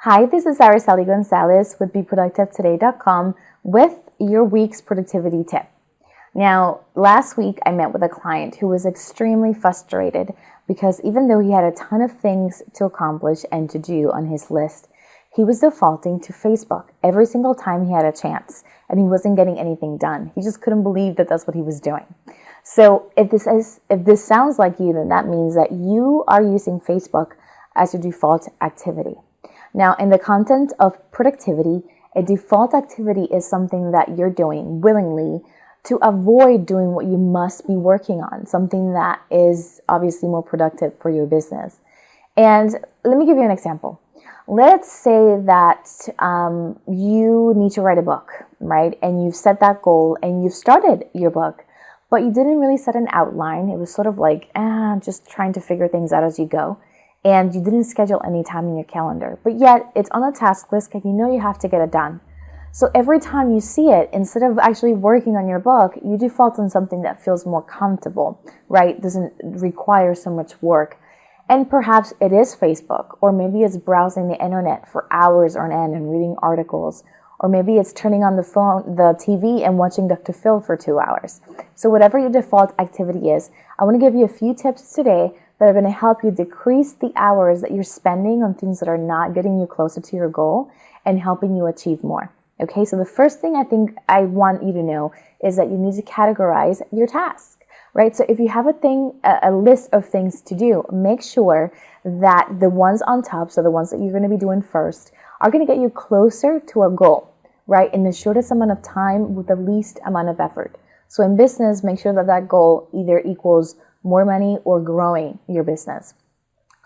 Hi, this is Araceli Gonzalez with BeProductiveToday.com with your week's productivity tip. Now, last week I met with a client who was extremely frustrated because even though he had a ton of things to accomplish and to do on his list, he was defaulting to Facebook every single time he had a chance and he wasn't getting anything done. He just couldn't believe that that's what he was doing. So if this sounds like you, then that means that you are using Facebook as your default activity. Now, in the content of productivity, a default activity is something that you're doing willingly to avoid doing what you must be working on, something that is obviously more productive for your business. And let me give you an example. Let's say that you need to write a book, right? And you've set that goal and you've started your book, but you didn't really set an outline. It was sort of like, just trying to figure things out as you go. And you didn't schedule any time in your calendar, but yet it's on a task list and you know you have to get it done. So every time you see it, instead of actually working on your book, you default on something that feels more comfortable, right? Doesn't require so much work. And perhaps it is Facebook, or maybe it's browsing the internet for hours on end and reading articles, or maybe it's turning on the TV and watching Dr. Phil for 2 hours. So whatever your default activity is, I want to give you a few tips today that are going to help you decrease the hours that you're spending on things that are not getting you closer to your goal and helping you achieve more. Okay, so the first thing I think I want you to know is that you need to categorize your task, right? So if you have a list of things to do, make sure that the ones on top, so the ones that you're going to be doing first, are going to get you closer to a goal, right? In the shortest amount of time with the least amount of effort. So in business, make sure that that goal either equals more money or growing your business.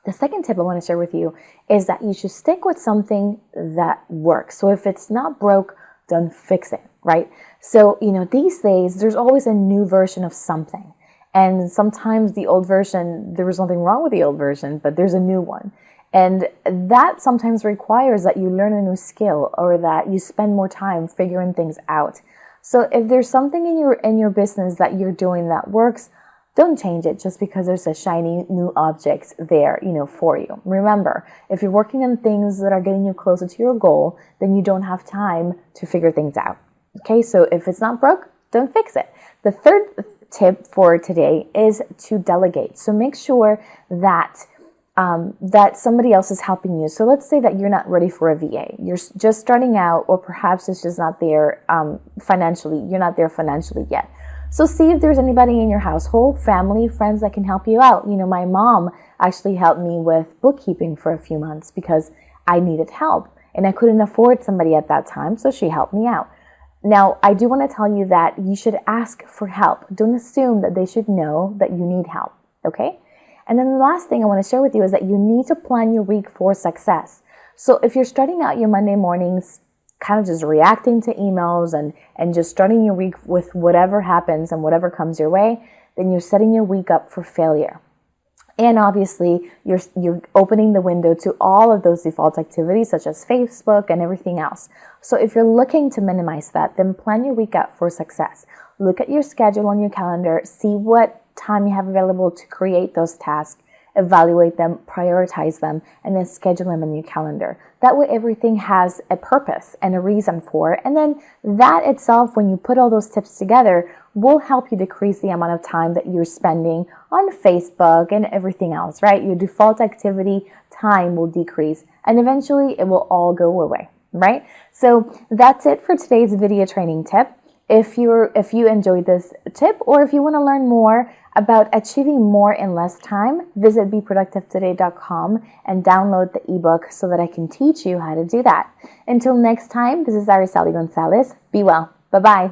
The second tip I want to share with you is that you should stick with something that works. So if it's not broke, don't fix it, right? So, these days, there's always a new version of something. And sometimes the old version, there was nothing wrong with the old version, but there's a new one. And that sometimes requires that you learn a new skill or that you spend more time figuring things out. So if there's something in your business that you're doing that works, don't change it just because there's a shiny new object there, for you. Remember, if you're working on things that are getting you closer to your goal, then you don't have time to figure things out. Okay, so if it's not broke, don't fix it. The third tip for today is to delegate. So make sure that that somebody else is helping you. So let's say that you're not ready for a VA. You're just starting out, or perhaps it's just not there financially. You're not there financially yet. So see if there's anybody in your household, family, friends that can help you out. My mom actually helped me with bookkeeping for a few months because I needed help and I couldn't afford somebody at that time, so she helped me out. Now, I do want to tell you that you should ask for help. Don't assume that they should know that you need help, okay? And then the last thing I want to share with you is that you need to plan your week for success. So if you're starting out your Monday mornings kind of just reacting to emails and just starting your week with whatever happens and whatever comes your way, then you're setting your week up for failure. And obviously, you're opening the window to all of those default activities such as Facebook and everything else. So if you're looking to minimize that, then plan your week out for success. Look at your schedule on your calendar, see what time you have available to create those tasks, evaluate them, prioritize them, and then schedule them in your calendar. That way everything has a purpose and a reason for it. And then that itself, when you put all those tips together, will help you decrease the amount of time that you're spending on Facebook and everything else, right? Your default activity time will decrease and eventually it will all go away, right? So that's it for today's video training tip. If you enjoyed this tip, or if you want to learn more about achieving more in less time, visit BeProductiveToday.com and download the ebook so that I can teach you how to do that. Until next time, this is Araceli Gonzalez. Be well. Bye-bye.